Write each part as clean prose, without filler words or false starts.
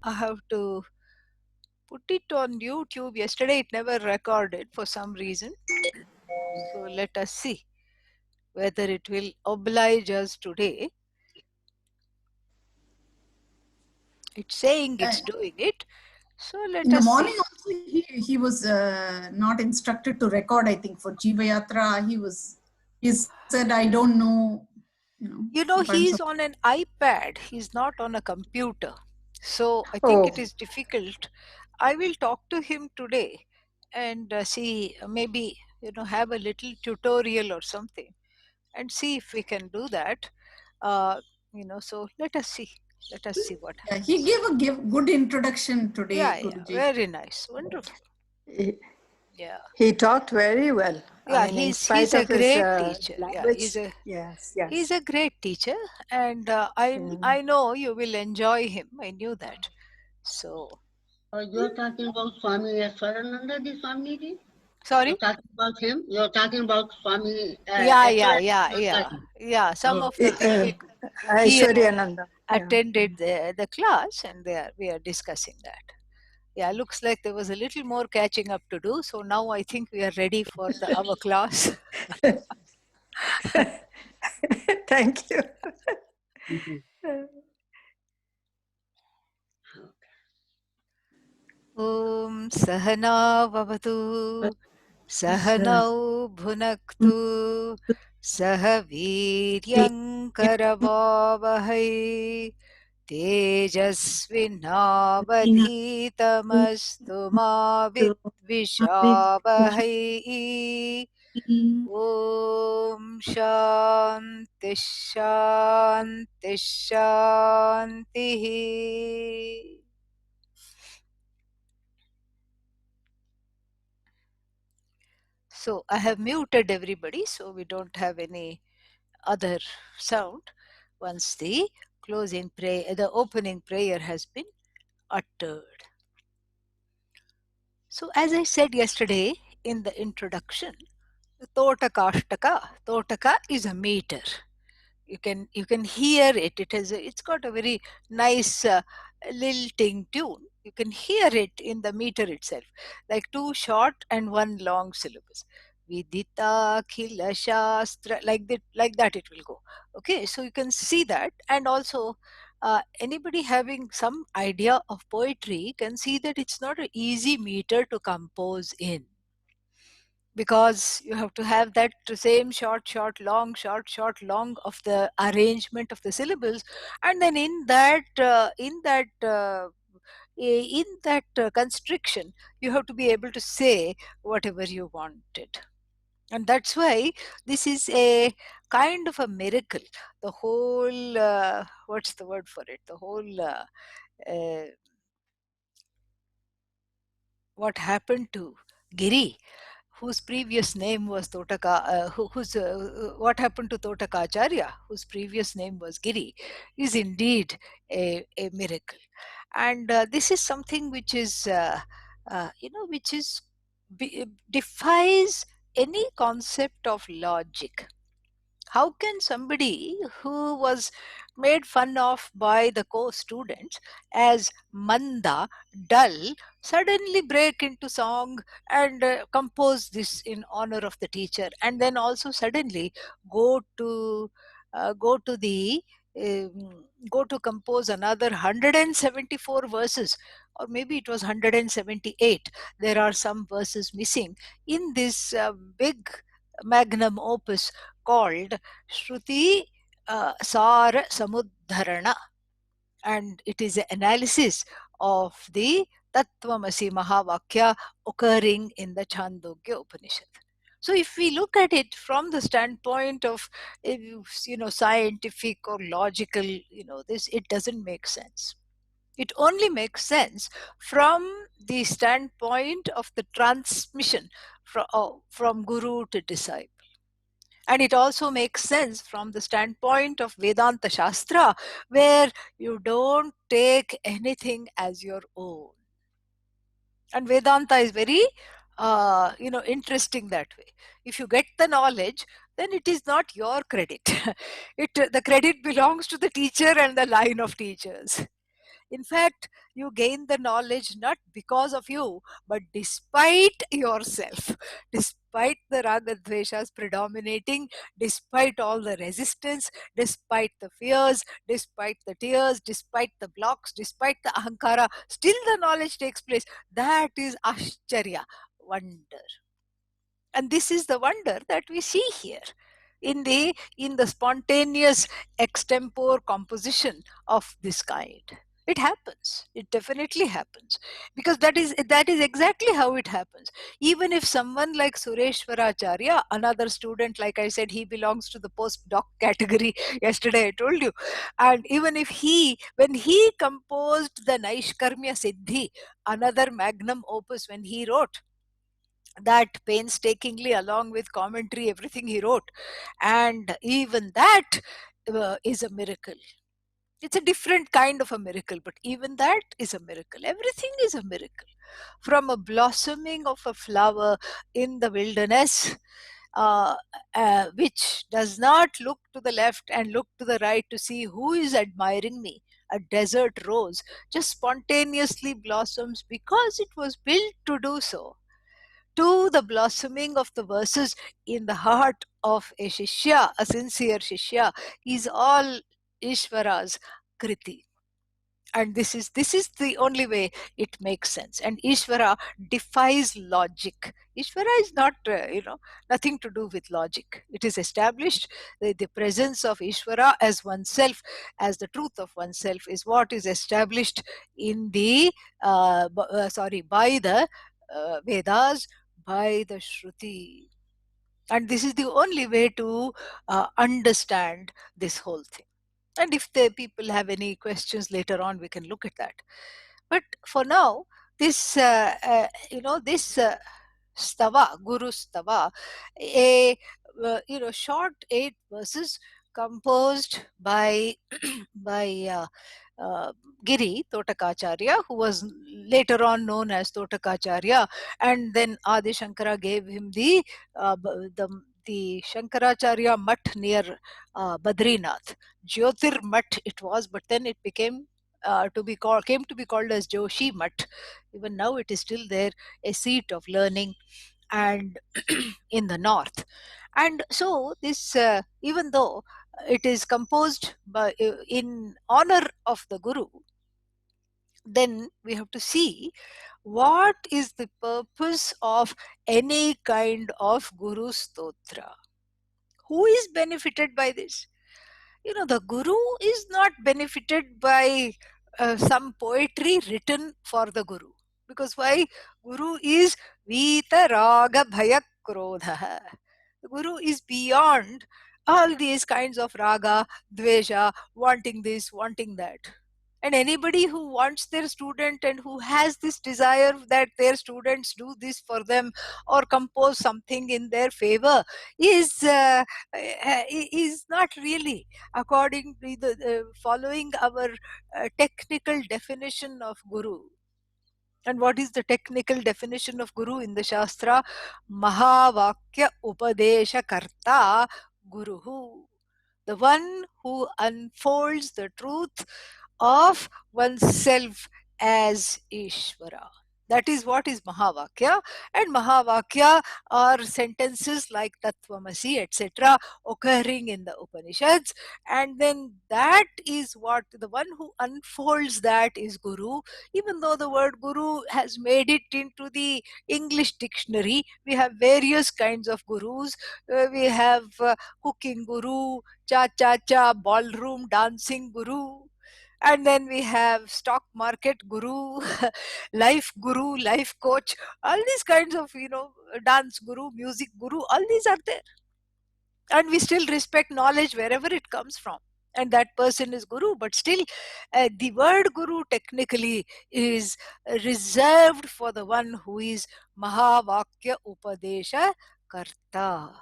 I have to put it on YouTube. Yesterday it never recorded for some reason. So let us see whether it will oblige us today. It's saying it's doing it. So let In the us see. morning also, he was not instructed to record. I think for Jiva Yatra, he said, I don't know. You know, Some kinds he's of. on an iPad. He's not on a computer. So I think Oh, it is difficult. I will talk to him today and see, maybe, have a little tutorial or something and see if we can do that. Uh, so let us see. Let us see what Yeah, he happens. gave a good introduction Yeah, today, yeah, Guruji. very nice, wonderful. he, Yeah, he talked very well. I yeah. mean, in He's spite a of his great teacher. Yeah, language. Yes, he's yes. a great teacher, and I know you will enjoy him. I knew that. So You're talking about Swami Swarananda, the Swami ji? You're sorry. talking about him? You're talking about Swami Yeah. Yeah. Some Oh, of the people here Aishwaryananda. Yeah. attended the class, and we are discussing that. Yeah, looks like there was a little more catching up to do. So now I think we are ready for our class. Thank you. mhm. Om Sahana Vavatu Sahanau Bhunaktu Sahaviryam Karavavahai Tejasvinavadhitamastu ma vidvishavahai. Om Shanti Shanti Shanti. So I have muted everybody so we don't have any other sound once the the opening prayer has been uttered. So as I said yesterday in the introduction, Toṭakāṣṭaka. Toṭaka is a meter. You can hear it. It's got a very nice lilting tune. You can hear it in the meter itself, like two short and one long syllables. Vidita khila shastra, like that it will go. Okay, so you can see that, and also anybody having some idea of poetry can see that it's not an easy meter to compose in, because you have to have that same short short long short short long of the arrangement of the syllables, and then in that constriction you have to be able to say whatever you wanted. And that's why this is a kind of a miracle. The whole what's the word for it, the whole uh, what happened to Giri, whose previous name was what happened to Toṭakācharya, whose previous name was Giri, is indeed a miracle. And this is something which is, which is defies any concept of logic. How can somebody who was made fun of by the co-students as manda, dull, suddenly break into song and compose this in honor of the teacher, and then also suddenly go to go to the go to compose another 174 verses, or maybe it was 178. There are some verses missing in this big magnum opus called Shruti Sara Samudharana, and it is an analysis of the Tattvamasi Mahavakya occurring in the Chandogya Upanishad. So if we look at it from the standpoint of scientific or logical, this, it doesn't make sense. It only makes sense from the standpoint of the transmission from guru to disciple. And it also makes sense from the standpoint of Vedanta Shastra, where you don't take anything as your own. And Vedanta is very, interesting that way. If you get the knowledge, then it is not your credit. The credit belongs to the teacher and the line of teachers. In fact, you gain the knowledge not because of you, but despite yourself, despite the raga dveshas predominating, despite all the resistance, despite the fears, despite the tears, despite the blocks, despite the ahankara, still the knowledge takes place. That is ashcharya, wonder. And this is the wonder that we see here in the spontaneous extempore composition of this kind. It happens. It definitely happens, because that is exactly how it happens. Even if someone like Sureshwaracharya, another student, like I said, he belongs to the postdoc category, yesterday I told you, and even if when he composed the Naishkarmya Siddhi, another magnum opus, when he wrote that painstakingly, along with commentary, everything he wrote, and even that is a miracle. It's a different kind of a miracle, but even that is a miracle. Everything is a miracle. From a blossoming of a flower in the wilderness, which does not look to the left and look to the right to see who is admiring me, a desert rose just spontaneously blossoms because it was built to do so, to the blossoming of the verses in the heart of a Shishya, a sincere Shishya, is all Ishvara's kriti. And this is the only way it makes sense. And Ishvara defies logic. Ishvara is not nothing to do with logic. It is established. The presence of Ishvara as oneself, as the truth of oneself, is what is established in the by the Vedas, by the Shruti. And this is the only way to understand this whole thing. And if the people have any questions later on, we can look at that. But for now, this this stava, Guru stava, a short 8 verses composed by by Giri Toṭakāṣṭakam, who was later on known as Toṭakāṣṭakam, and then Adi Shankara gave him the Shankaracharya Mutt near Badrinath. Jyotir Mutt it was, but then it became came to be called as Joshi Mutt. Even now it is still there, a seat of learning and in the north. And so this, even though it is composed in honor of the Guru, then we have to see what is the purpose of any kind of Guru Stotra. Who is benefited by this? The Guru is not benefited by some poetry written for the Guru. Because why? Guru is Vita Raga Bhaya Krodha. The Guru is beyond all these kinds of raga, dvesha, wanting this, wanting that. And anybody who wants their student and who has this desire that their students do this for them or compose something in their favor is not really according to the following our technical definition of Guru. And what is the technical definition of Guru in the Shastra? Mahavakya Upadesha Karta Guruhu. The one who unfolds the truth of oneself as Ishvara. That is what is Mahavakya. And Mahavakya are sentences like Tattvamasi, etc., occurring in the Upanishads. And then that is what the one who unfolds that is Guru. Even though the word Guru has made it into the English dictionary, we have various kinds of Gurus. We have cooking Guru, cha-cha-cha, ballroom dancing Guru. And then we have stock market Guru, life Guru, life coach, all these kinds of, dance Guru, music Guru, all these are there. And we still respect knowledge wherever it comes from. And that person is Guru, but still the word Guru technically is reserved for the one who is Mahavakya Upadesha Karta.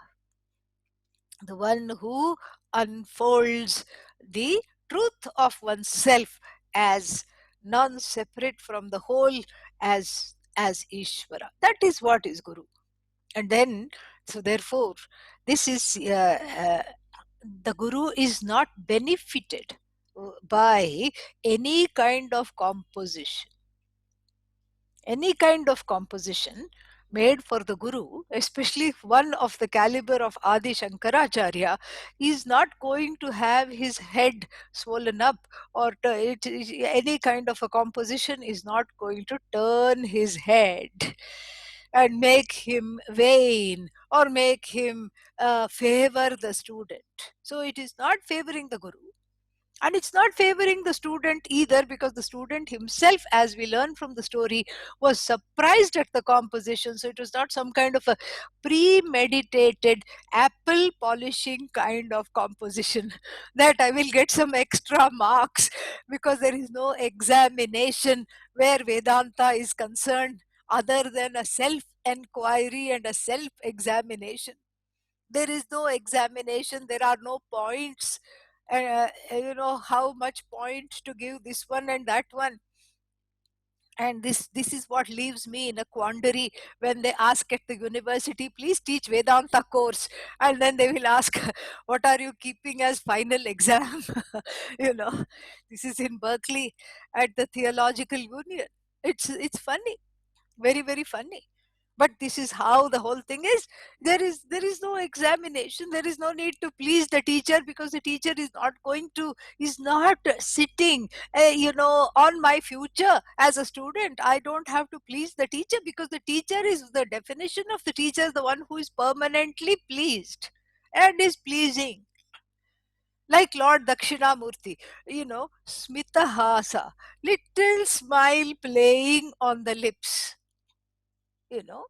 The one who unfolds the truth of oneself as non-separate from the whole, as Ishvara. That is what is Guru. And then, so therefore, this is the Guru is not benefited. by any kind of composition. Any kind of composition made for the Guru, especially one of the caliber of Adi Shankaracharya, is not going to have his head swollen up, or any kind of a composition is not going to turn his head and make him vain or make him favor the student. So it is not favoring the Guru, and it's not favoring the student either, because the student himself, as we learn from the story, was surprised at the composition. So it was not some kind of a premeditated apple polishing kind of composition that I will get some extra marks because there is no examination where Vedanta is concerned other than a self enquiry and a self examination. There is no examination, there are no points, how much point to give this one and that one. And this is what leaves me in a quandary when they ask at the university, please teach Vedanta course, and then they will ask, what are you keeping as final exam? you know this is in Berkeley at the Theological Union. It's funny, very, very funny. But this is how the whole thing is. There is no examination, there is no need to please the teacher, because the teacher is not sitting on my future as a student. I don't have to please the teacher, because the teacher is, the definition of the teacher is the one who is permanently pleased and is pleasing. Like Lord Dakshinamurti, Smitahasa, little smile playing on the lips, you know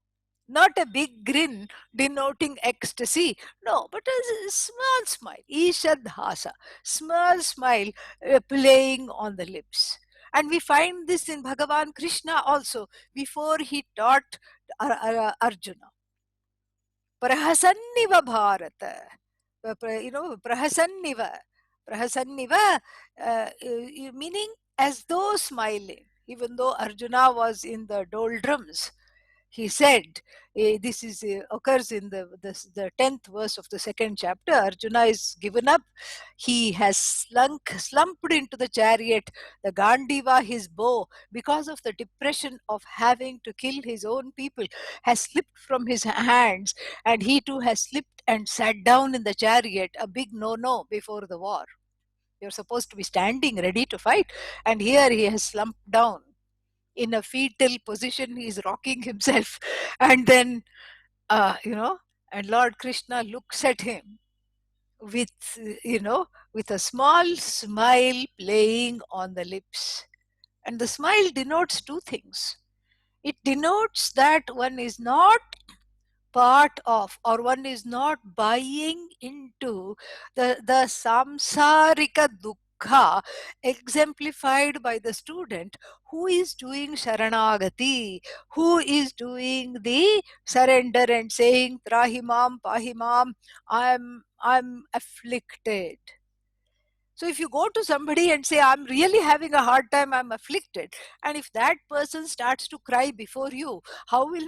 not a big grin denoting ecstasy, no, but a small smile, ishadhasa, small smile playing on the lips. And we find this in Bhagavan Krishna also, before he taught Arjuna. Prahasanniva Bharata, prahasanniva, prahasanniva, meaning as though smiling, even though Arjuna was in the doldrums. He said, this is occurs in the 10th verse of the second chapter. Arjuna is given up. He has slumped into the chariot, the Gandiva, his bow, because of the depression of having to kill his own people, has slipped from his hands, and he too has slipped and sat down in the chariot, a big no-no before the war. You're supposed to be standing ready to fight, and here he has slumped down in a fetal position. He's rocking himself, and then and Lord Krishna looks at him with with a small smile playing on the lips. And the smile denotes two things. It denotes that one is not part of, or one is not buying into the samsarika dukkha exemplified by the student who is doing sharanagati, who is doing the surrender and saying trahimam pahimam, I'm afflicted. So if you go to somebody and say, I'm really having a hard time, I'm afflicted, and if that person starts to cry before you, how will,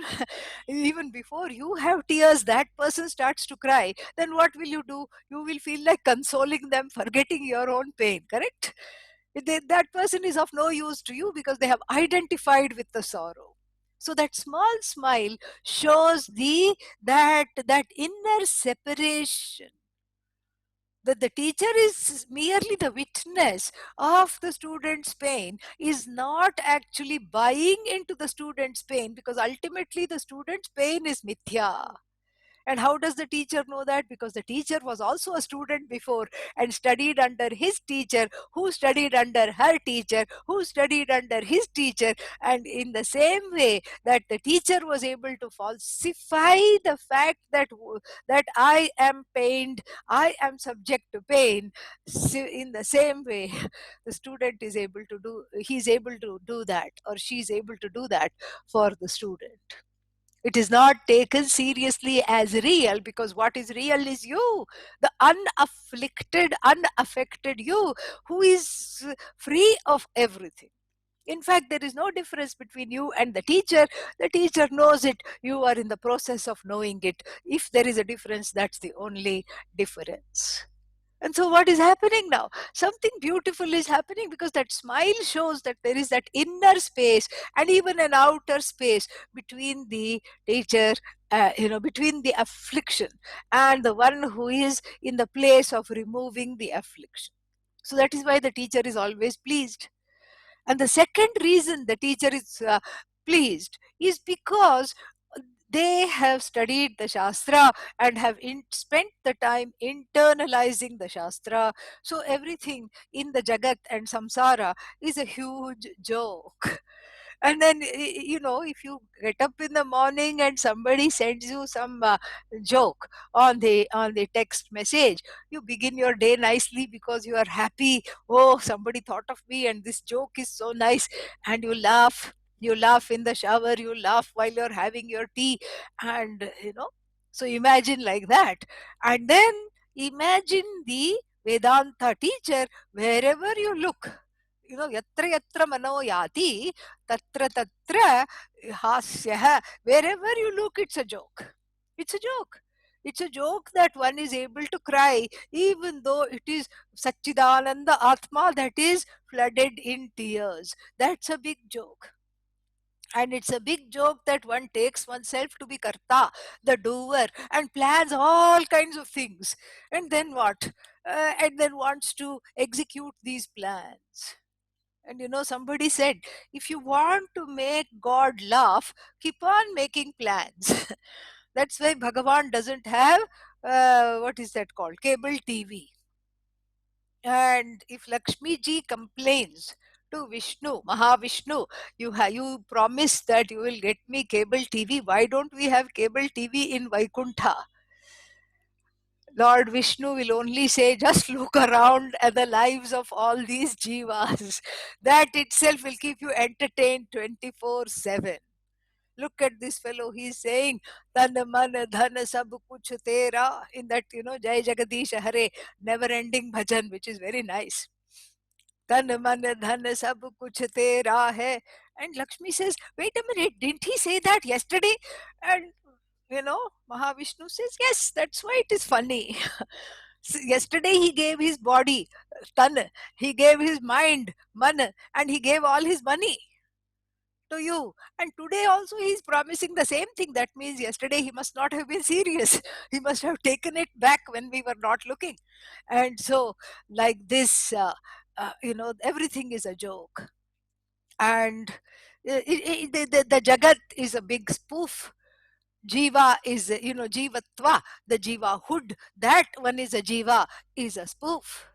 even before you have tears, that person starts to cry, then what will you do? You will feel like consoling them, forgetting your own pain, correct? That person is of no use to you because they have identified with the sorrow. So that small smile shows that inner separation, that the teacher is merely the witness of the student's pain, is not actually buying into the student's pain, because ultimately the student's pain is mithya. And how does the teacher know that? Because the teacher was also a student before and studied under his teacher, who studied under her teacher, who studied under his teacher. And in the same way that the teacher was able to falsify the fact that I am pained, I am subject to pain, in the same way the student is able to do, he's able to do that, or she's able to do that for the student. It is not taken seriously as real, because what is real is you, the unafflicted, unaffected you, who is free of everything. In fact, there is no difference between you and the teacher. The teacher knows it. You are in the process of knowing it. If there is a difference, that's the only difference. And so what is happening now? Something beautiful is happening, because that smile shows that there is that inner space and even an outer space between the teacher, between the affliction and the one who is in the place of removing the affliction. So that is why the teacher is always pleased. And the second reason the teacher is pleased is because they have studied the Shastra and have spent the time internalizing the Shastra. So everything in the Jagat and Samsara is a huge joke. And then, if you get up in the morning and somebody sends you some joke on the text message, you begin your day nicely because you are happy. Oh, somebody thought of me and this joke is so nice. And you laugh in the shower, you laugh while you're having your tea. And so imagine like that. And then imagine the Vedanta teacher wherever you look. Yatra yatra mano yati, tatra tatra hasyah. Wherever you look, it's a joke. It's a joke. It's a joke that one is able to cry, even though it is Satchidananda Atma that is flooded in tears. That's a big joke. And it's a big joke that one takes oneself to be karta, the doer, and plans all kinds of things. And then what? And then wants to execute these plans. And somebody said, if you want to make God laugh, keep on making plans. That's why Bhagavan doesn't have, what is that called? Cable TV. And if Lakshmi ji complains to Vishnu, Mahavishnu, you promised that you will get me cable TV. Why don't we have cable TV in Vaikuntha? Lord Vishnu will only say, just look around at the lives of all these jivas. That itself will keep you entertained 24/7. Look at this fellow, he's saying, Tan man dhan sab kuch tera, in that, Jai Jagadish Hare, never ending bhajan, which is very nice. Tan man dhan sab kuch tera hai. And Lakshmi says, wait a minute, didn't he say that yesterday? And Mahavishnu says, yes, that's why it is funny. Yesterday he gave his body, tan, he gave his mind, man, and he gave all his money to you. And today also he is promising the same thing. That means yesterday he must not have been serious. He must have taken it back when we were not looking. And so, like this, everything is a joke. And the Jagat is a big spoof. Jiva is, Jivatva, the Jiva hood, that one is a Jiva, is a spoof.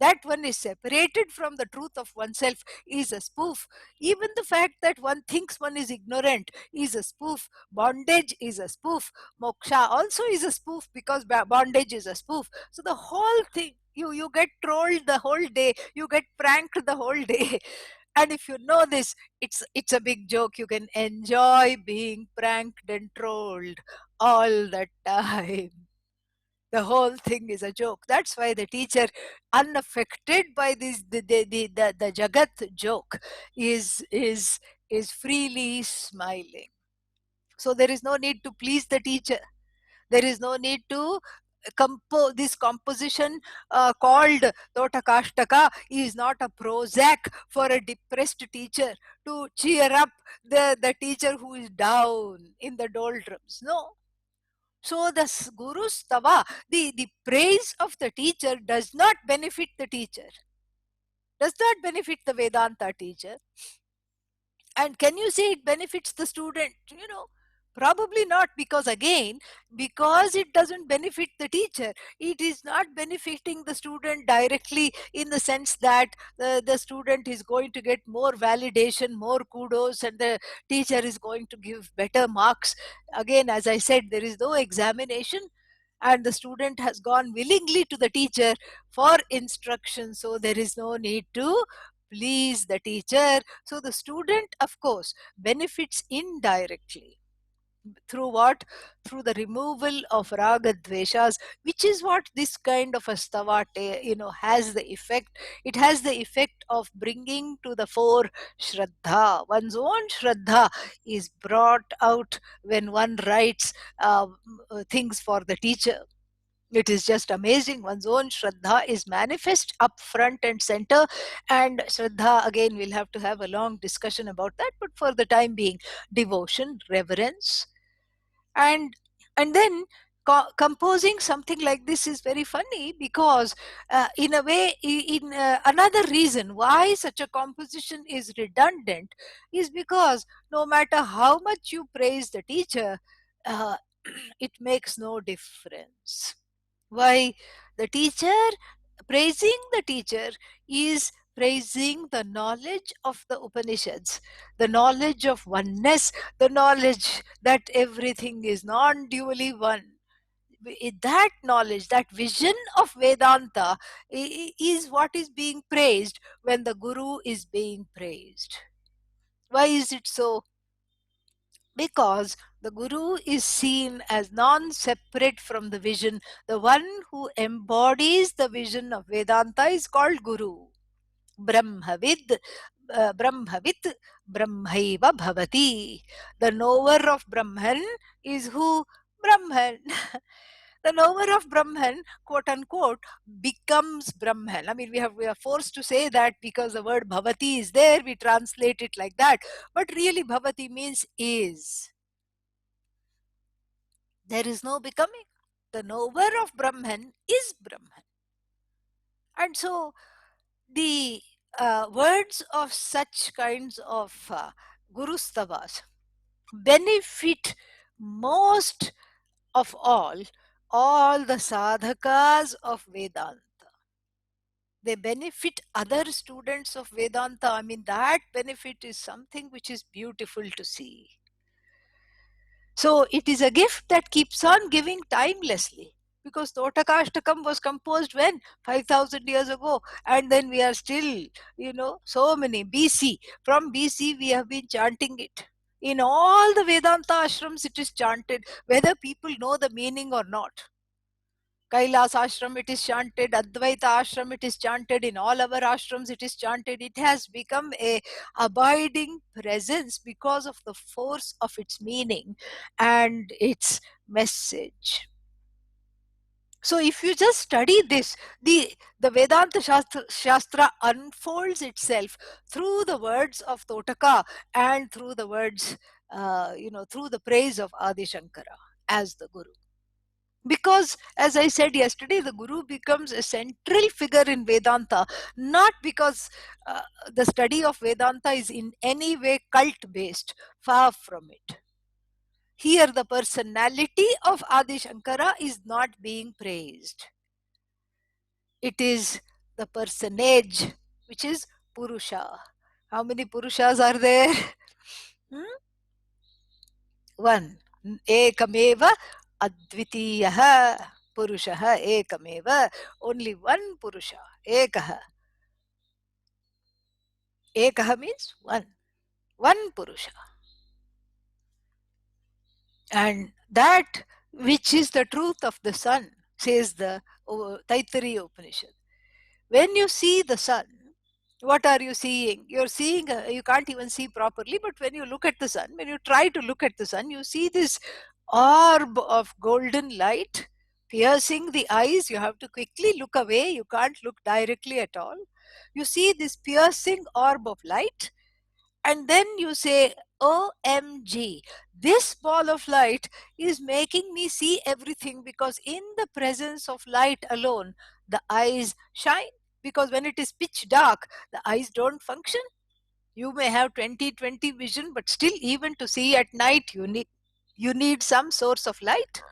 That one is separated from the truth of oneself, is a spoof. Even the fact that one thinks one is ignorant is a spoof. Bondage is a spoof. Moksha also is a spoof, because bondage is a spoof. So the whole thing, you get trolled the whole day, you get pranked the whole day. And if you know this, it's a big joke. You can enjoy being pranked and trolled all the time. The whole thing is a joke. That's why the teacher, unaffected by this, the Jagat joke, is freely smiling. So there is no need to please the teacher. There is no need to this composition called Toṭakāṣṭaka is not a Prozac for a depressed teacher to cheer up the teacher who is down in the doldrums. No. So the Guru's Tava, the praise of the teacher does not benefit the teacher, does not benefit the Vedanta teacher. And can you say it benefits the student? Probably not, because again, because it doesn't benefit the teacher, it is not benefiting the student directly, in the sense that the student is going to get more validation, more kudos, and the teacher is going to give better marks. Again, as I said, there is no examination, and the student has gone willingly to the teacher for instruction, so there is no need to please the teacher. So the student, of course, benefits indirectly. Through what? Through the removal of raga dveshas, which is what this kind of a stava has the effect. It has the effect of bringing to the fore shraddha. One's own shraddha is brought out when one writes things for the teacher. It is just amazing. One's own Shraddha is manifest up front and center. And Shraddha, again, we'll have to have a long discussion about that. But for the time being, devotion, reverence, and then composing something like this is very funny, because in a way, in another reason why such a composition is redundant is because no matter how much you praise the teacher, uh, it makes no difference. Why? The teacher, praising the teacher is praising the knowledge of the Upanishads, the knowledge of oneness, the knowledge that everything is non-dually one. That knowledge, that vision of Vedanta is what is being praised when the Guru is being praised. Why is it so? Because the Guru is seen as non-separate from the vision. The one who embodies the vision of Vedanta is called Guru. Brahmavid, Brahmavit, Brahmaiva Bhavati. The knower of Brahman is who? Brahman. The knower of Brahman, quote unquote, becomes Brahman. I mean, we are forced to say that because the word Bhavati is there, we translate it like that. But really, Bhavati means is. There is no becoming. The knower of Brahman is Brahman. And so the words of such kinds of Guru Stavas benefit most of all the sadhakas of Vedanta. They benefit other students of Vedanta. I mean, that benefit is something which is beautiful to see. So it is a gift that keeps on giving timelessly, because Toṭakāṣṭakam was composed when? 5,000 years ago. And then we are still, so many BC. From BC we have been chanting it. In all the Vedanta ashrams it is chanted, whether people know the meaning or not. Kailas ashram it is chanted, Advaita ashram it is chanted, in all our ashrams it is chanted. It has become a abiding presence because of the force of its meaning and its message. So if you just study this, the Vedanta Shastra unfolds itself through the words of Toṭaka and through the words, through the praise of Adi Shankara as the Guru. Because, as I said yesterday, the Guru becomes a central figure in Vedanta, not because the study of Vedanta is in any way cult-based, far from it. Here the personality of Adi Shankara is not being praised. It is the personage, which is Purusha. How many Purushas are there? One. Ekameva Advitiyaha Purushaha Ekameva. Only one Purusha. Ekaha. Ekaha means one. One Purusha. And that which is the truth of the sun, says the Taittiriya Upanishad. When you see the sun, what are you seeing? You're seeing, you can't even see properly, but when you look at the sun, when you try to look at the sun, you see this orb of golden light piercing the eyes. You have to quickly look away. You can't look directly at all. You see this piercing orb of light, and then you say, OMG, this ball of light is making me see everything, because in the presence of light alone, the eyes shine. Because when it is pitch dark, the eyes don't function. You may have 20/20 vision, but still, even to see at night, you need some source of light.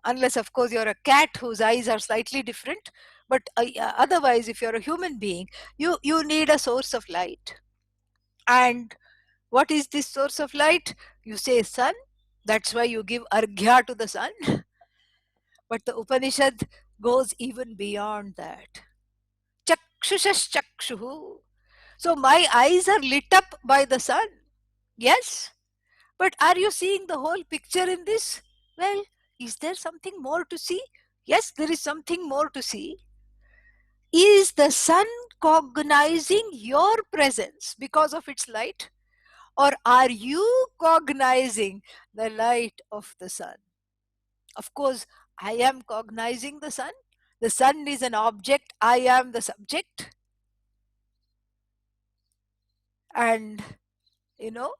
Unless, of course, you're a cat whose eyes are slightly different. But otherwise, if you're a human being, you need a source of light. And what is this source of light? You say sun. That's why you give arghya to the sun. But the Upanishad goes even beyond that. Chakshushaschakshuhu. So my eyes are lit up by the sun. Yes. But are you seeing the whole picture in this? Well, is there something more to see? Yes, there is something more to see. Is the sun cognizing your presence because of its light? Or are you cognizing the light of the sun? Of course, I am cognizing the sun. The sun is an object. I am the subject. And, you know,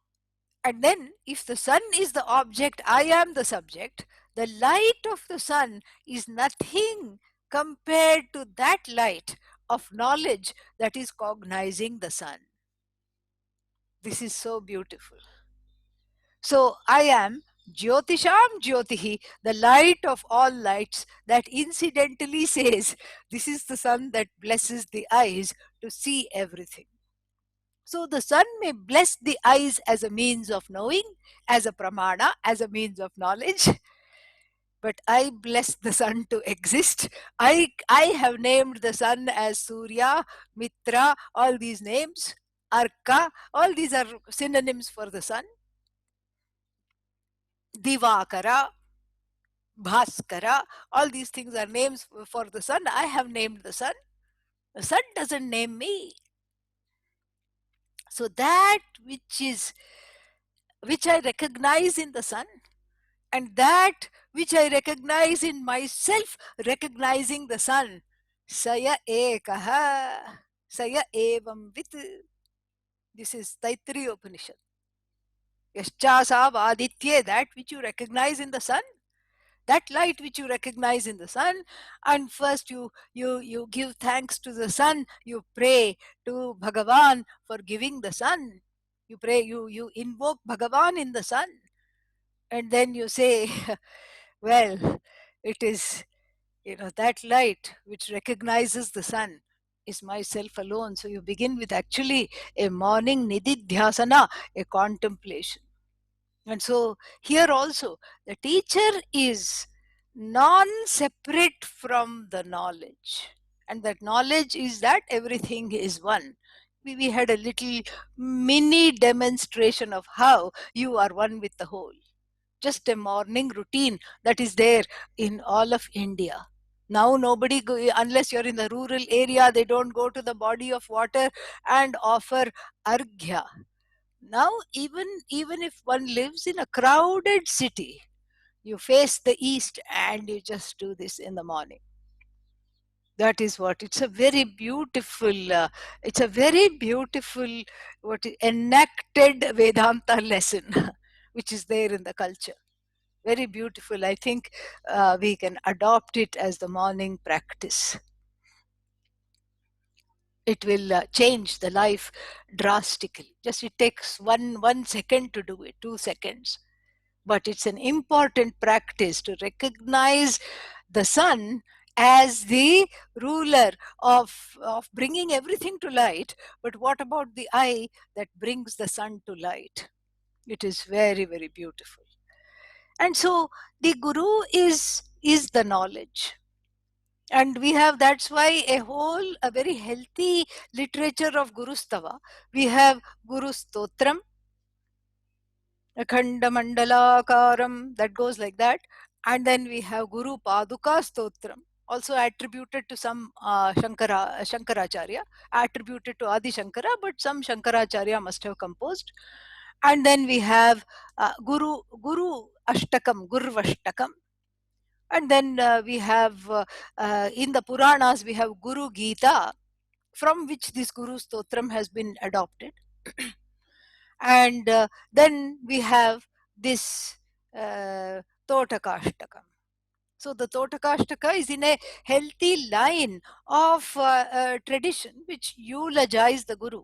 and then if the sun is the object, I am the subject, the light of the sun is nothing compared to that light of knowledge that is cognizing the sun. This is so beautiful. So I am Jyotisham Jyotihi, the light of all lights, that incidentally says, this is the sun that blesses the eyes to see everything. So the sun may bless the eyes as a means of knowing, as a pramana, as a means of knowledge, but I bless the sun to exist. I have named the sun as Surya, Mitra, all these names, Arka, all these are synonyms for the sun. Divakara, Bhaskara, all these things are names for the sun. I have named the sun. The sun doesn't name me. So that which I recognize in the sun, and that which I recognize in myself, recognizing the sun, Saya Ekaha, Saya Evam Vit. This is Taittiriya Upanishad. Yaschasa Aditya, that which you recognize in the sun, that light which you recognize in the sun, and first you give thanks to the sun, you pray to Bhagavan for giving the sun, you pray, you invoke Bhagavan in the sun, and then you say, well, it is, that light which recognizes the sun is myself alone. So you begin with actually a morning nididhyasana, a contemplation. And so here also the teacher is non-separate from the knowledge, and that knowledge is that everything is one. We had a little mini demonstration of how you are one with the whole. Just a morning routine that is there in all of India. Now nobody, unless you're in the rural area, they don't go to the body of water and offer arghya. Now even if one lives in a crowded city, you face the east and you just do this in the morning. That is what, it's a very beautiful enacted Vedanta lesson which is there in the culture. Very beautiful. I think we can adopt it as the morning practice. It will change the life drastically. Just it takes one second to do it, 2 seconds. But it's an important practice to recognize the sun as the ruler of bringing everything to light. But what about the eye that brings the sun to light? It is very, very beautiful. And so the guru is the knowledge. And we have, that's why a very healthy literature of Guru Stava. We have Guru Stotram, Akhanda Mandalakaram, that goes like that. And then we have Guru Paduka Stotram, also attributed to some Shankaracharya, attributed to Adi Shankara, but some Shankaracharya must have composed. And then we have Guru Ashtakam, Gurvashtakam. And then we have, in the Puranas, we have Guru Gita, from which this Guru Stotram has been adopted. And then we have this Toṭakāṣṭakam. So the Toṭakāṣṭaka is in a healthy line of tradition which eulogize the Guru.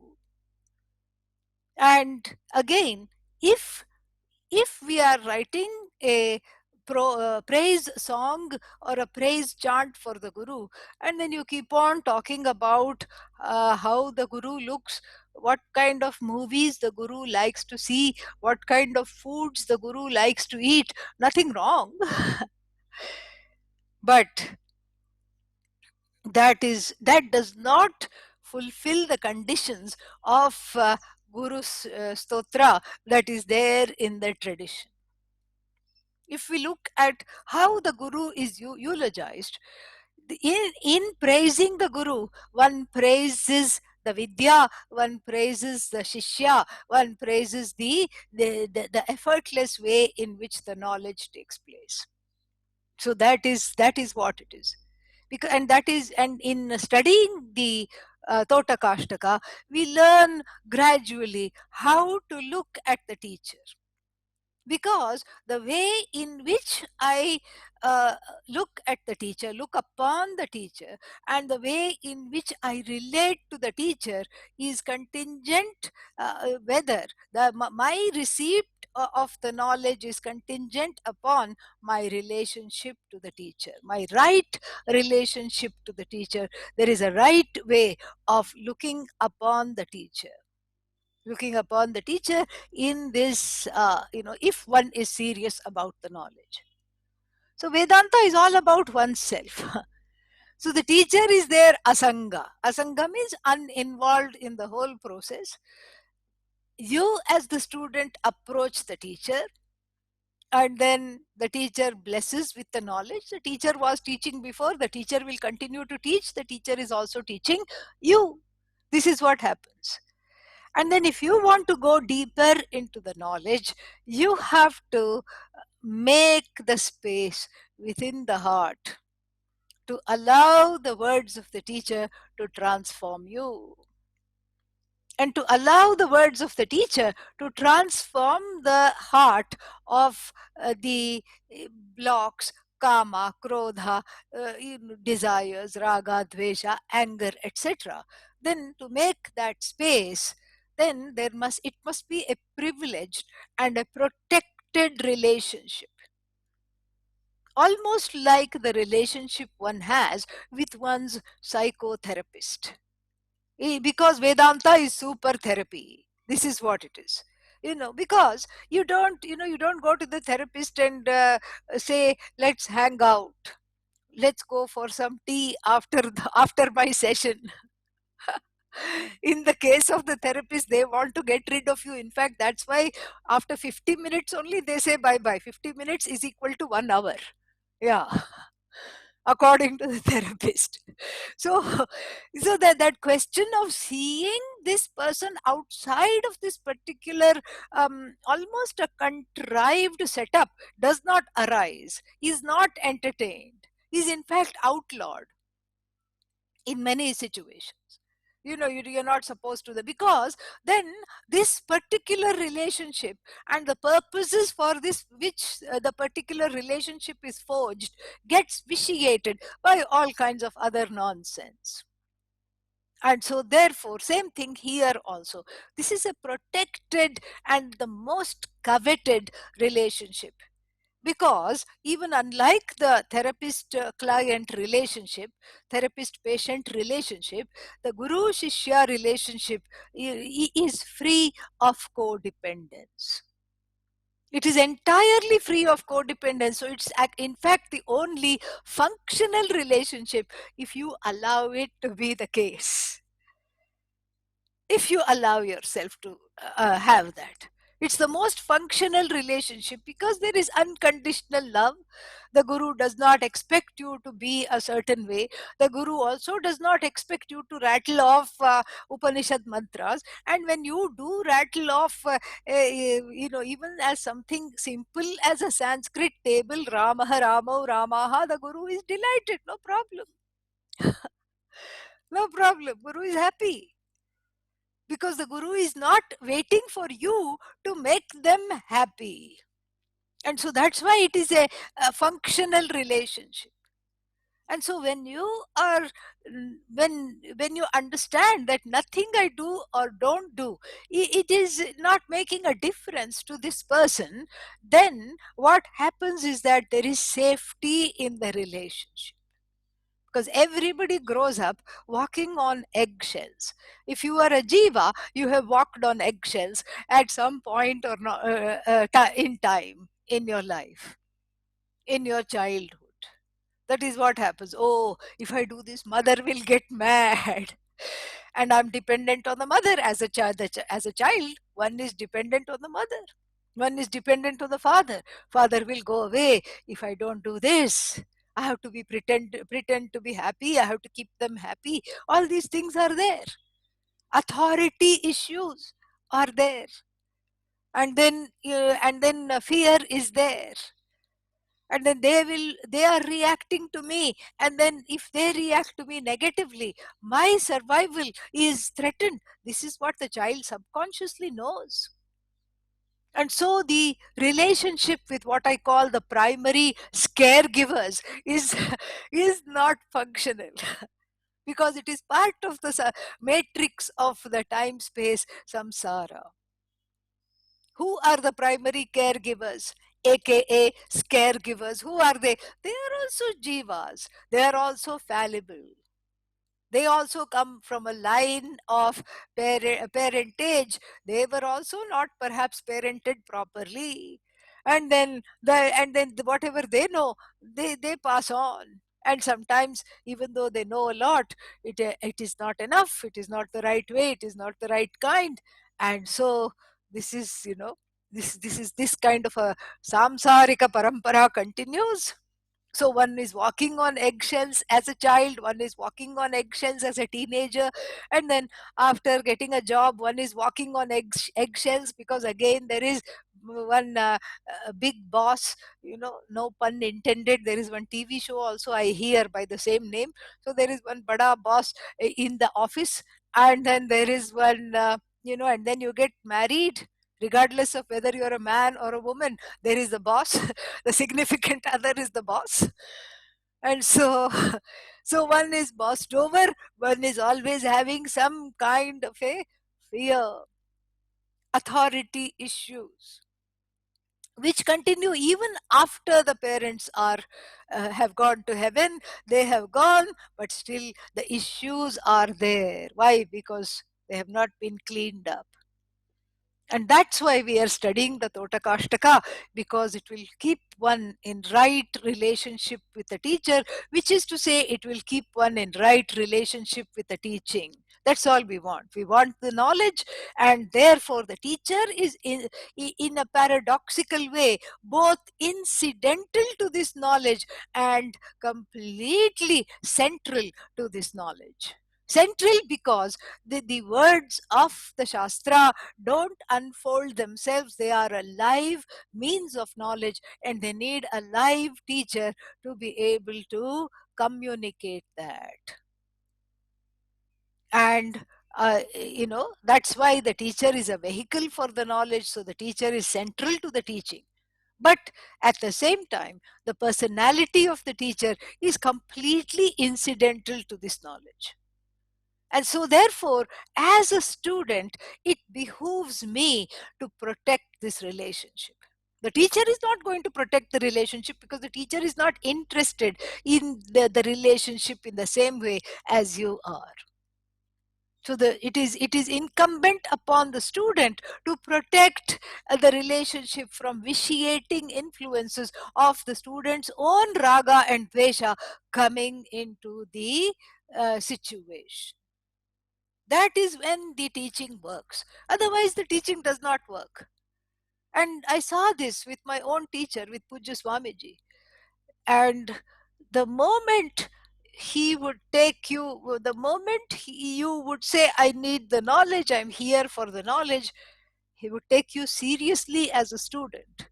And again, if we are writing a praise song or a praise chant for the Guru, and then you keep on talking about how the Guru looks, what kind of movies the Guru likes to see, what kind of foods the Guru likes to eat, nothing wrong. But that does not fulfill the conditions of Guru's stotra that is there in the tradition. If we look at how the Guru is eulogized, in praising the Guru, one praises the Vidya, one praises the Shishya, one praises the effortless way in which the knowledge takes place. So that is what it is. Because, and in studying the Toṭakāṣṭaka, we learn gradually how to look at the teacher, because the way in which I look at the teacher, look upon the teacher, and the way in which I relate to the teacher is contingent, whether my receipt of the knowledge is contingent upon my relationship to the teacher, my right relationship to the teacher. There is a right way of looking upon the teacher, in this, if one is serious about the knowledge. So Vedanta is all about oneself. So the teacher is there, asanga. Asanga means uninvolved in the whole process. You as the student approach the teacher, and then the teacher blesses with the knowledge. The teacher was teaching before, the teacher will continue to teach, the teacher is also teaching you. This is what happens. And then if you want to go deeper into the knowledge, you have to make the space within the heart to allow the words of the teacher to transform you, and to allow the words of the teacher to transform the heart of the blocks, kama, krodha, desires, raga, dvesha, anger, etc. Then to make that space, then it must be a privileged and a protected relationship, almost like the relationship one has with one's psychotherapist. Because Vedanta is super therapy. This is what it is. Because you don't go to the therapist and say, let's hang out, let's go for some tea after my session. In the case of the therapist, they want to get rid of you. In fact, that's why after 50 minutes only they say bye bye. 50 minutes is equal to 1 hour. Yeah. According to the therapist. So, that question of seeing this person outside of this particular, almost a contrived setup, does not arise, is not entertained, is in fact outlawed in many situations. You're not supposed to, because then this particular relationship and the purposes for this which the particular relationship is forged gets vitiated by all kinds of other nonsense. And so therefore, same thing here also. This is a protected and the most coveted relationship, because even unlike the therapist client relationship, therapist patient relationship, the guru shishya relationship is free of codependence. It is entirely free of codependence. So it's in fact the only functional relationship, if you allow it to be the case, if you allow yourself to have that. It's the most functional relationship, because there is unconditional love. The guru does not expect you to be a certain way. The guru also does not expect you to rattle off Upanishad mantras. And when you do rattle off, even as something simple as a Sanskrit table, Ramaha Ramau Ramaha, the guru is delighted. No problem. No problem. Guru is happy, because the guru is not waiting for you to make them happy. And so that's why it is a functional relationship. And so when you are when you understand that nothing I do or don't do, it is not making a difference to this person, then what happens is that there is safety in the relationship, because everybody grows up walking on eggshells. If you are a jiva, you have walked on eggshells at some point or not, in time in your life, in your childhood. That is what happens. Oh, if I do this, mother will get mad. And I'm dependent on the mother. As a child, one is dependent on the mother. One is dependent on the father. Father will go away if I don't do this. I have to pretend to be happy. I have to keep them happy. All these things are there. Authority issues are there. And then fear is there. and then they are reacting to me, and then if they react to me negatively, my survival is threatened. This is what the child subconsciously knows. And so the relationship with what I call the primary caregivers is is not functional, because it is part of the matrix of the time space samsara. Who are the primary caregivers, aka caregivers? Who are they? They are also jivas. They are also fallible. They also come from a line of parentage. They were also not perhaps parented properly, and then whatever they know, they pass on. And sometimes, even though they know a lot, it is not enough. It is not the right way. It is not the right kind. And so this is, this kind of a samsarika parampara continues. So one is walking on eggshells as a child, one is walking on eggshells as a teenager, and then after getting a job, one is walking on eggshells, because again there is one big boss, no pun intended. There is one TV show also I hear by the same name. So there is one bada boss in the office, and then there is one, and then you get married. Regardless of whether you're a man or a woman, there is the boss. The significant other is the boss. And so so one is bossed over, one is always having some kind of a fear, authority issues, which continue even after the parents are have gone to heaven. They have gone, but still the issues are there. Why? Because they have not been cleaned up. And that's why we are studying the Toṭakāṣṭaka, because it will keep one in right relationship with the teacher, which is to say, it will keep one in right relationship with the teaching. That's all we want. We want the knowledge, and therefore the teacher is in a paradoxical way both incidental to this knowledge and completely central to this knowledge. Central because the words of the Shastra don't unfold themselves. They are a live means of knowledge, and they need a live teacher to be able to communicate that. And that's why the teacher is a vehicle for the knowledge. So the teacher is central to the teaching. But at the same time, the personality of the teacher is completely incidental to this knowledge. And so, therefore, as a student, it behooves me to protect this relationship. The teacher is not going to protect the relationship, because the teacher is not interested in the relationship in the same way as you are. So it is incumbent upon the student to protect the relationship from vitiating influences of the student's own raga and dvesha coming into the situation. That is when the teaching works. Otherwise, the teaching does not work. And I saw this with my own teacher, with Pujya Swamiji. And the moment he would take you, the moment you would say, I need the knowledge, I'm here for the knowledge, he would take you seriously as a student.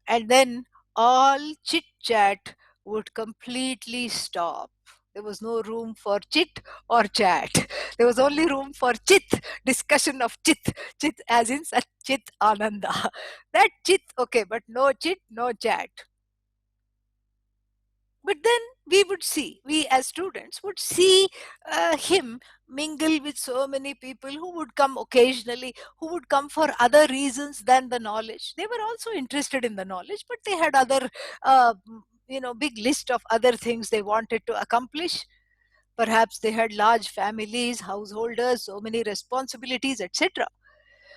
And then all chit chat would completely stop. There was no room for chit or chat. There was only room for chit, discussion of chit, chit as in Sat Chit Ananda. That chit, okay, but no chit, no chat. But then we as students would see him mingle with so many people who would come occasionally, who would come for other reasons than the knowledge. They were also interested in the knowledge, but they had other, big list of other things they wanted to accomplish. Perhaps they had large families, householders, so many responsibilities, etc.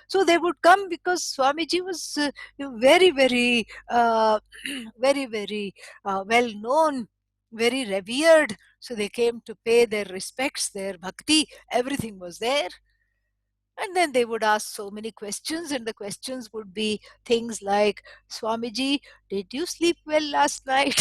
So they would come because Swamiji was very, very, very, very well known, very revered. So they came to pay their respects, their bhakti, everything was there. And then they would ask so many questions, and the questions would be things like, Swamiji, did you sleep well last night?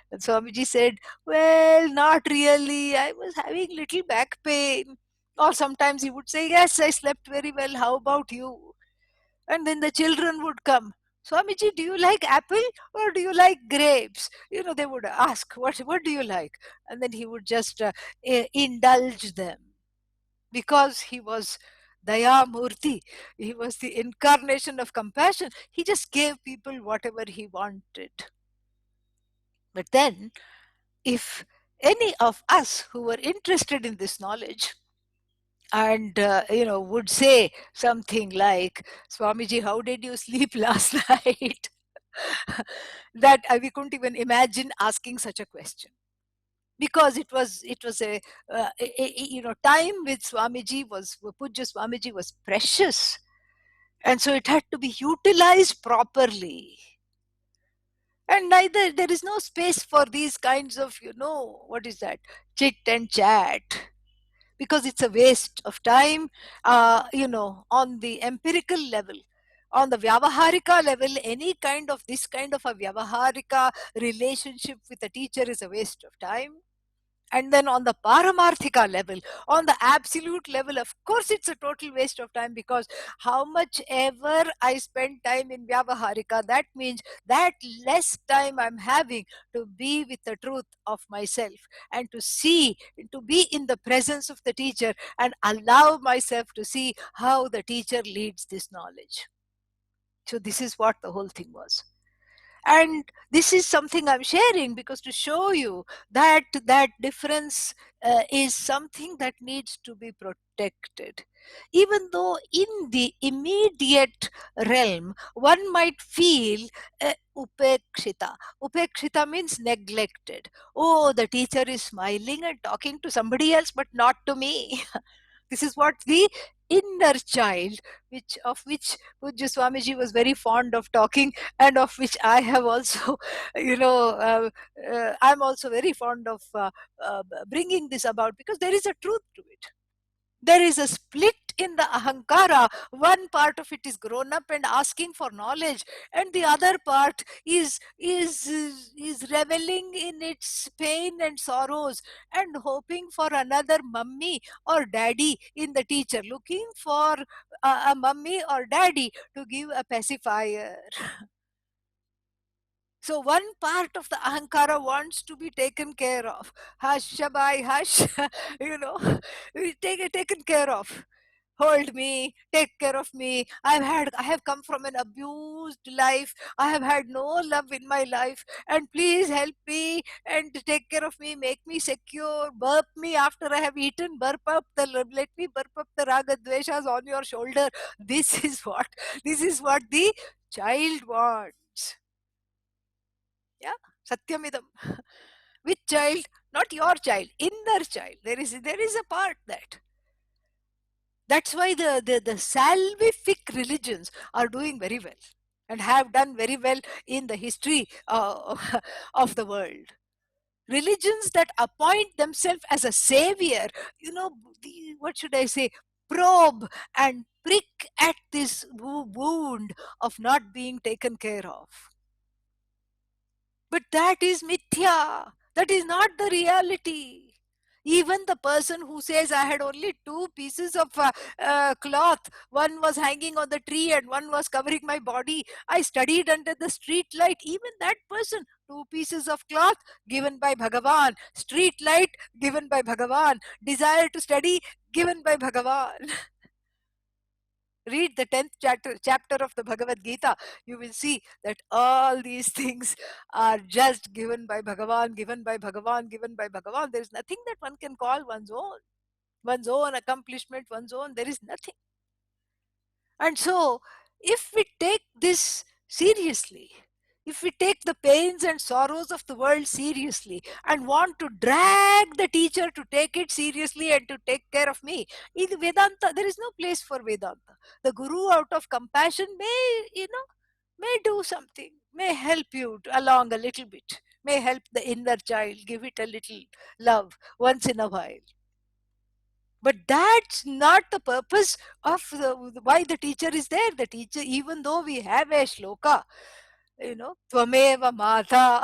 And Swamiji said, well, not really. I was having little back pain. Or sometimes he would say, yes, I slept very well. How about you? And then the children would come. Swamiji, do you like apple or do you like grapes? They would ask, what do you like? And then he would just indulge them, because he was Daya Murti. He was the incarnation of compassion. He just gave people whatever he wanted. But then, if any of us who were interested in this knowledge and would say something like, Swamiji, how did you sleep last night? That we couldn't even imagine asking such a question, because it was time with Swamiji was Pujya Swamiji was precious, and so it had to be utilized properly. And neither there is no space for these kinds of what is that, chit and chat, because it's a waste of time. On the empirical level, on the vyavaharika level, any kind of this kind of a vyavaharika relationship with a teacher is a waste of time. And then on the paramarthika level, on the absolute level, of course it's a total waste of time, because how much ever I spend time in vyavaharika, that means that less time I'm having to be with the truth of myself, and to be in the presence of the teacher and allow myself to see how the teacher leads this knowledge. So this is what the whole thing was. And this is something I'm sharing because to show you that that difference is something that needs to be protected. Even though in the immediate realm one might feel upekshita. Upekshita means neglected. Oh, the teacher is smiling and talking to somebody else but not to me. This is what the inner child, of which Pujya Swamiji was very fond of talking, and of which I have also, I'm also very fond of bringing this about, because there is a truth to it. There is a split in the ahankara. One part of it is grown up and asking for knowledge, and the other part is reveling in its pain and sorrows and hoping for another mummy or daddy in the teacher, looking for a mummy or daddy to give a pacifier. So one part of the ahankara wants to be taken care of. Hush, Shabai, hush. Take it taken care of. Hold me, take care of me. I have come from an abused life. I have had no love in my life, and please help me and take care of me, make me secure, burp me after I have eaten, let me burp up the raga dveshas on your shoulder. This is what the child wants. Yeah, satyamidam. Which child? Not your child, inner child. There is a part that's why the salvific religions are doing very well and have done very well in the history of the world. Religions that appoint themselves as a savior, what should I say, probe and prick at this wound of not being taken care of. But that is mithya. That is not the reality. Even the person who says, I had only two pieces of cloth, one was hanging on the tree and one was covering my body. I studied under the street light. Even that person, two pieces of cloth given by Bhagavan, street light given by Bhagavan, desire to study given by Bhagavan. Read the 10th chapter of the Bhagavad Gita. You will see that all these things are just given by Bhagavan, given by Bhagavan, given by Bhagavan. There is nothing that one can call one's own accomplishment, one's own. There is nothing. And so, if we take this seriously, if we take the pains and sorrows of the world seriously and want to drag the teacher to take it seriously and to take care of me, in Vedanta, there is no place for Vedanta. The Guru, out of compassion, may do something, may help you along a little bit, may help the inner child, give it a little love once in a while. But that's not the purpose of why the teacher is there. The teacher, even though we have a shloka, Tvameva Mata,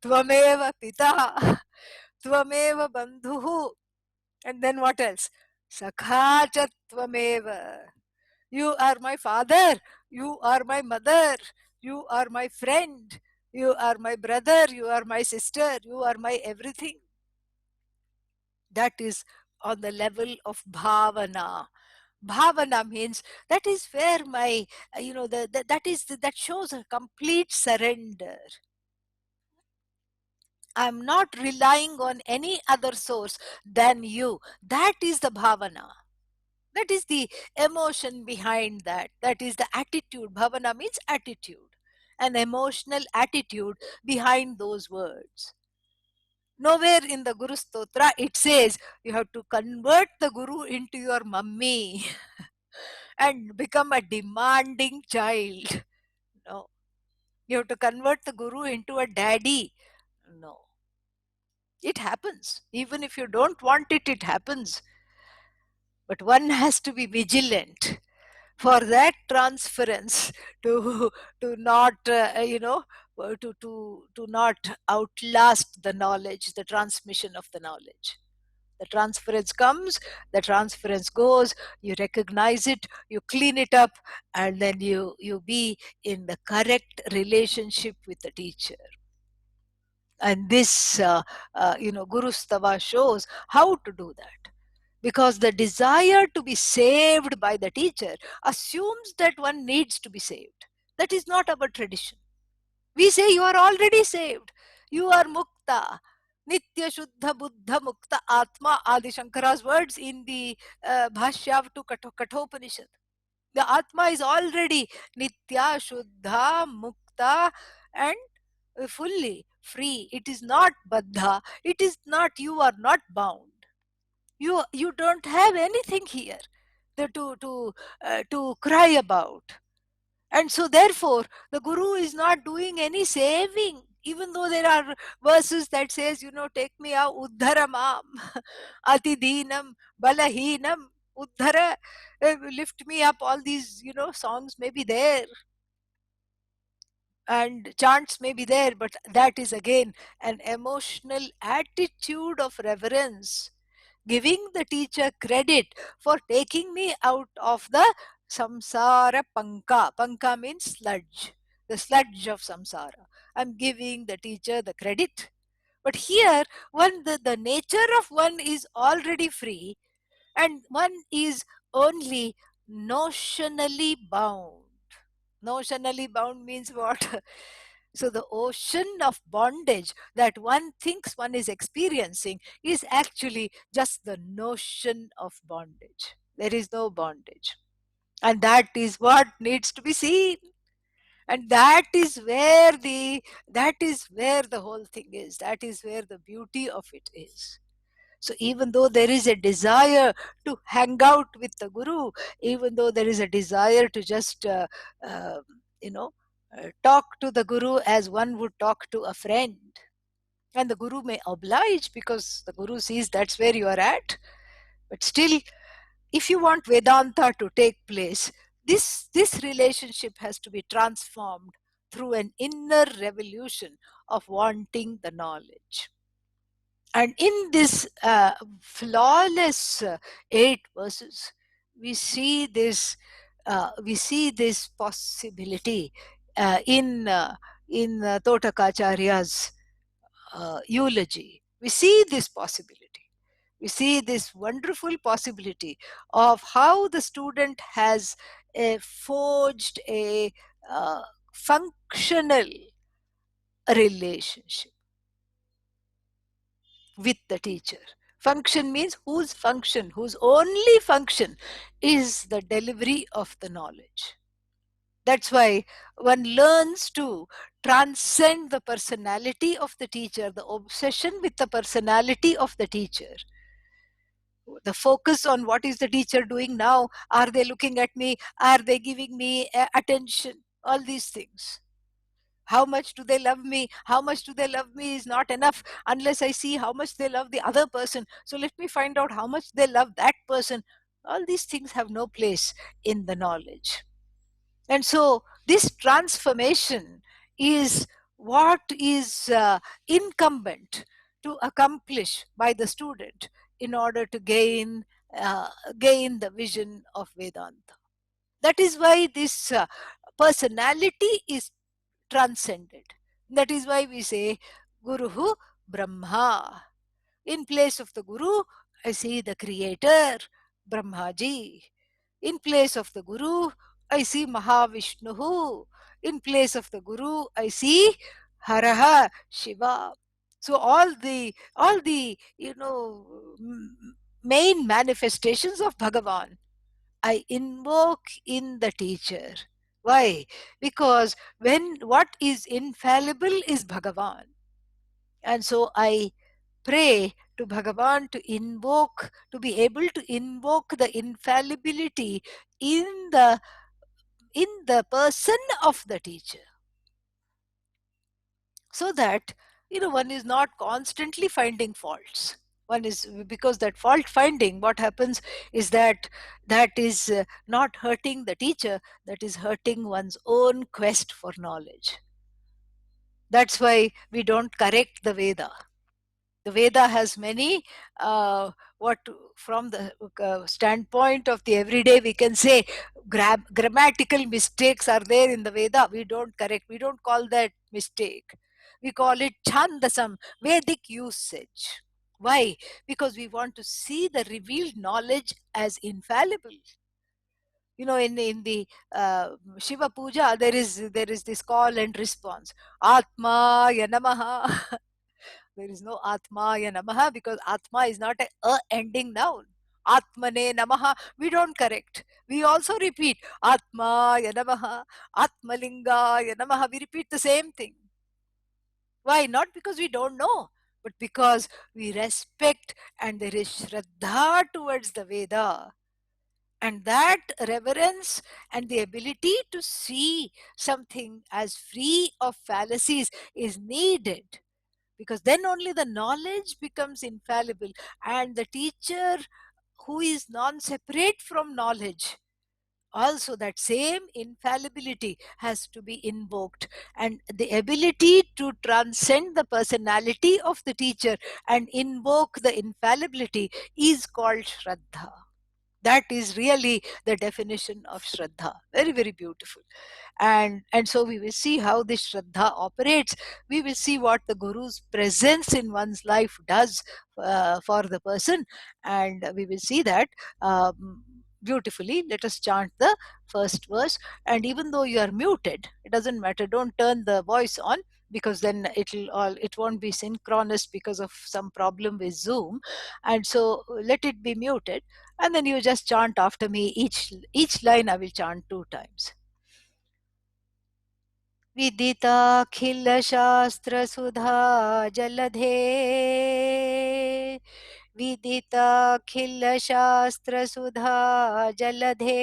Tvameva Pita, Tvameva Bandhuhu. And then what else? Sakhacha Tvameva. You are my father, you are my mother, You are my friend. You are my brother. You are my sister. You are my everything. That is on the level of bhavana. Bhavana means that is where my, that shows a complete surrender. I'm not relying on any other source than you. That is the bhavana. That is the emotion behind that. That is the attitude. Bhavana means attitude. An emotional attitude behind those words. Nowhere in the Guru Stotra it says you have to convert the Guru into your mummy and become a demanding child. No. You have to convert the Guru into a daddy. No. It happens. Even if you don't want it, it happens. But one has to be vigilant for that transference to not to not outlast the knowledge, the transmission of the knowledge. The transference comes, the transference goes, you recognize it, you clean it up, and then you be in the correct relationship with the teacher. And this Guru Stava shows how to do that. Because the desire to be saved by the teacher assumes that one needs to be saved. That is not our tradition. We say you are already saved. You are mukta. Nitya Shuddha Buddha Mukta Atma, Adi Shankara's words in the Bhashya to Kathopanishad. The Atma is already Nitya Shuddha Mukta and fully free. It is not Baddha. It is not, you are not bound. You don't have anything here to cry about. And so therefore the Guru is not doing any saving, even though there are verses that says, take me out, uddharamam atidhinam balahinam uddhara, lift me up. All these songs may be there and chants may be there, but that is again an emotional attitude of reverence, giving the teacher credit for taking me out of the samsara panka. Panka means sludge, the sludge of samsara. I'm giving the teacher the credit. But here, the nature of one is already free, and one is only notionally bound. Notionally bound means what? So the ocean of bondage that one thinks one is experiencing is actually just the notion of bondage. There is no bondage. And that is what needs to be seen. And that is where the whole thing is. That is where the beauty of it is. So even though there is a desire to hang out with the Guru, even though there is a desire to just, uh, you know, talk to the Guru as one would talk to a friend, and the Guru may oblige because the Guru sees that's where you are at, but still, if you want Vedanta to take place, this relationship has to be transformed through an inner revolution of wanting the knowledge. And in this flawless 8 verses, we see this possibility in Toṭakācārya's eulogy. We see this possibility. We see this wonderful possibility of how the student has forged a functional relationship with the teacher. Function means whose only function is the delivery of the knowledge. That's why one learns to transcend the personality of the teacher, the obsession with the personality of the teacher. The focus on what is the teacher doing now, are they looking at me, are they giving me attention, all these things. How much do they love me? How much do they love me is not enough unless I see how much they love the other person. So let me find out how much they love that person. All these things have no place in the knowledge. And so this transformation is what is incumbent to accomplish by the student in order to gain the vision of Vedanta. That is why this personality is transcended. That is why we say Guruhu Brahma. In place of the Guru, I see the Creator, Brahmaji. In place of the Guru, I see Mahavishnuhu. In place of the Guru, I see Haraha, Shiva. So all the main manifestations of Bhagavan I invoke in the teacher. Why? Because what is infallible is Bhagavan. And so I pray to Bhagavan to be able to invoke the infallibility in the person of the teacher, so that one is not constantly finding faults. One is, because that fault finding, what happens is that is not hurting the teacher, that is hurting one's own quest for knowledge. That's why we don't correct the Veda. The Veda has many, what from the standpoint of the everyday, we can say grammatical mistakes are there in the Veda. We don't correct, we don't call that mistake. We call it Chandasam, Vedic usage. Why? Because we want to see the revealed knowledge as infallible. In the Shiva Puja, there is this call and response. Atma Yanamaha. There is no Atmaya Namaha, because Atma is not a ending noun. Atmane Namaha, we don't correct. We also repeat Atmaya Namaha, Atmalingaya Namaha. We repeat the same thing. Why? Not because we don't know, but because we respect and there is Shraddha towards the Veda. And that reverence and the ability to see something as free of fallacies is needed, because then only the knowledge becomes infallible, and the teacher who is non-separate from knowledge, also that same infallibility has to be invoked, and the ability to transcend the personality of the teacher and invoke the infallibility is called Shraddha. That is really the definition of Shraddha. Very, very beautiful. And so we will see how this Shraddha operates. We will see what the Guru's presence in one's life does for the person, and we will see that beautifully. Let us chant the first verse, and even though you are muted, it doesn't matter, don't turn the voice on, because then it won't be synchronous because of some problem with Zoom. And so let it be muted, and then you just chant after me. Each line I will chant 2 times. विदिताखिलशास्त्रसुधा जलधे विदिताखिलशास्त्रसुधा जलधे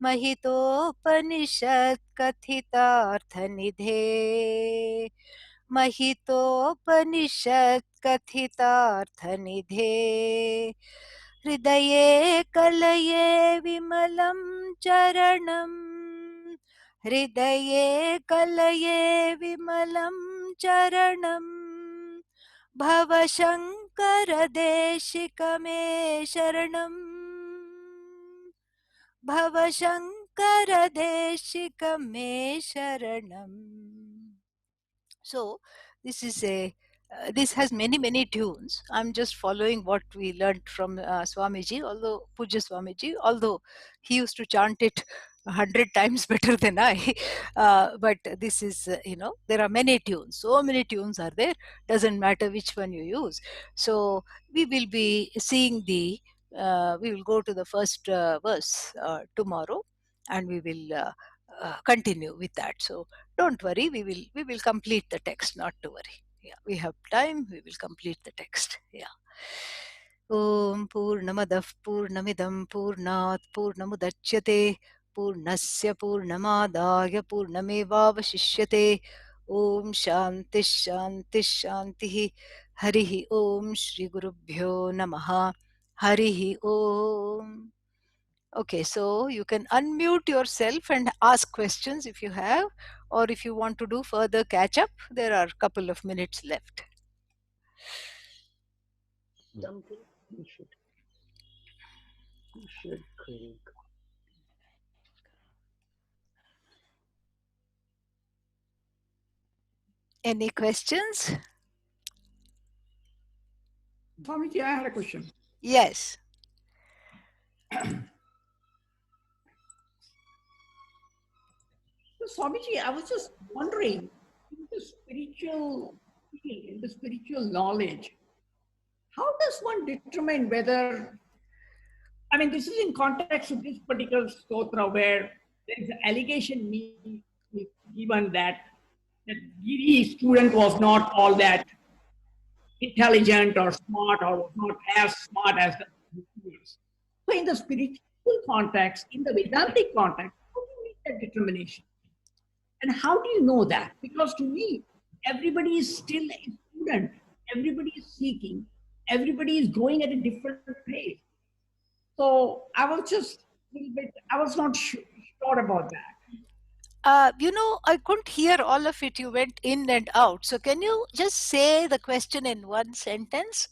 महितोपनिषत्कथितार्थनिधे महितोपनिषत्कथितार्थनिधे हृदये कलये विमलं चरणम् हृदये कलये विमलं चरणम् भवशङ्करदेशिकमे शरणम् भवशङ्करदेशिकमे शरणम्. So this has many tunes. I'm just following what we learned from Swamiji, Puja Swamiji, although he used to chant it 100 times better than I. But this is, there are many tunes. So many tunes are there. Doesn't matter which one you use. So we will be seeing we will go to the first verse tomorrow, and we will continue with that. So don't worry, we will complete the text, not to worry. Yeah, we have time, we will complete the text. Yeah. Om Purnamadah Purnamidam Purnat Purnamudachyate Purnasya Purnamadaya Purnamevavashishyate. Om Shanti Shanti Shanti. Harihi Om Shri Gurubhyo Namaha. Harihi Om. Okay, so you can unmute yourself and ask questions if you have, or if you want to do further catch up, there are a couple of minutes left. Something we should create. Any questions? Swamiji, I had a question. Yes. So, Swamiji, I was just wondering, in the spiritual field, in the spiritual knowledge, how does one determine whether, I mean, this is in context of this particular stotra where there is an allegation given that Giri's student was not all that intelligent or smart or was not as smart as the students. So in the spiritual context, in the Vedantic context, how do you make that determination? And how do you know that? Because to me, everybody is still a student. Everybody is seeking. Everybody is going at a different pace. So I was just a little bit, I was not sure about that. I couldn't hear all of it. You went in and out. So can you just say the question in one sentence?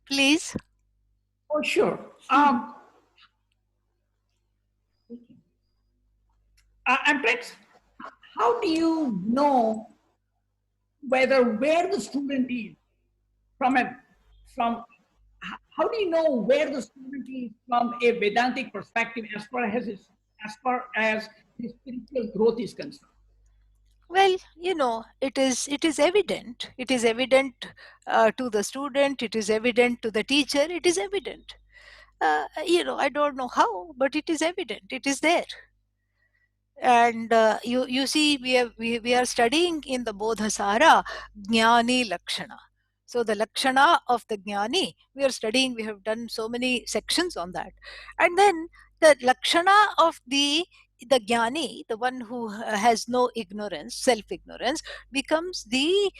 Please. Oh, sure. I'm trying to, how do you know whether where the student is from how do you know where the student is from a Vedantic perspective as far as his spiritual growth is concerned? Well, it is evident. It is evident to the student. It is evident to the teacher. It is evident. I don't know how, but it is evident. It is there. And you see, we are studying in the Bodhasara Jnani Lakshana. So the Lakshana of the Jnani, we are studying. We have done so many sections on that. And then the Lakshana of the Jnani, the one who has no ignorance, self-ignorance, becomes the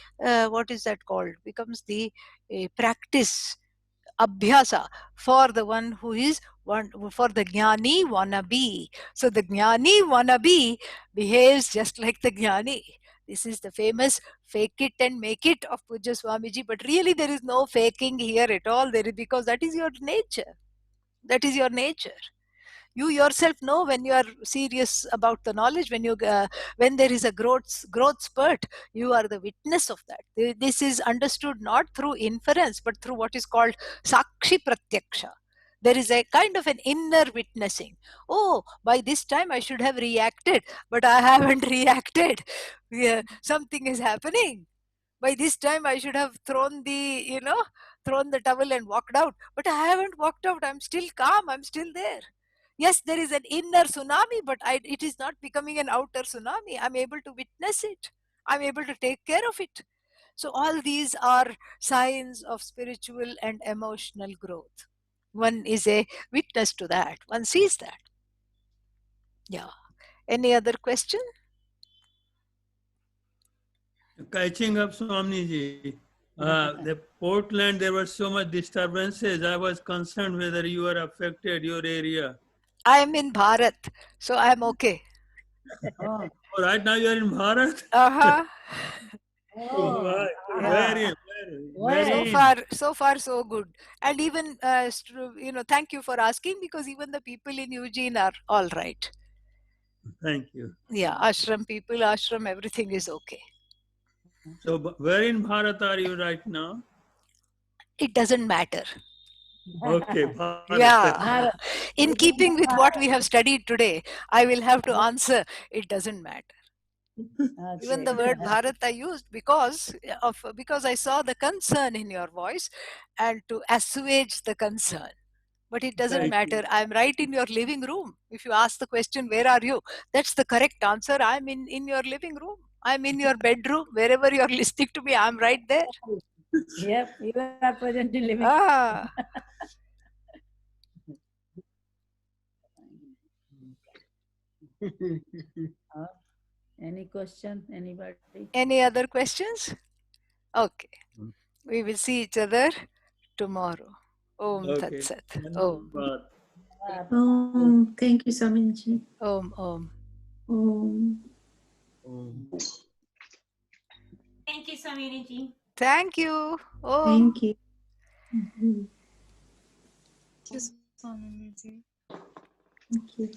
what is that called? Becomes the practice, abhyasa, for the one who is one, for the jnani wannabe. So the jnani wannabe behaves just like the jnani. This is the famous fake it and make it of Pujya Swamiji, but really there is no faking here at all. There is, because that is your nature. That is your nature. You yourself know when you are serious about the knowledge, when there is a growth spurt, you are the witness of that. This is understood not through inference but through what is called sakshi pratyaksha. There is a kind of an inner witnessing. Oh, by this time I should have reacted, but I haven't reacted. Yeah, something is happening. By this time I should have thrown the towel and walked out, but I haven't walked out. I'm still calm. I'm still there. Yes, there is an inner tsunami, but it is not becoming an outer tsunami. I'm able to witness it. I'm able to take care of it. So all these are signs of spiritual and emotional growth. One is a witness to that. One sees that. Yeah. Any other question? Catching up, Swamiji. The Portland, there were so much disturbances. I was concerned whether you are affected, your area. I am in Bharat, so I'm okay. Oh, right now you are in Bharat? Uh-huh. Oh, Yeah. very. So far, so good. And even, thank you for asking, because even the people in Eugene are all right. Thank you. Yeah, ashram people, ashram, everything is okay. So, where in Bharat are you right now? It doesn't matter. Okay, Bharat. Yeah. In keeping with what we have studied today, I will have to answer, it doesn't matter. Even the word Bharat I used because I saw the concern in your voice and to assuage the concern. But it doesn't matter. I'm right in your living room. If you ask the question, where are you? That's the correct answer. I'm in your living room. I'm in your bedroom. Wherever you're listening to me, I'm right there. Yep, you are present in living. Any question? Anybody? Any other questions? Okay. We will see each other tomorrow. Om Tat Sat. Om. Thank you, Swamiji. Om. Om. Thank you, Swamiji. Thank you. Om. Thank you. Swamiji. Thank you.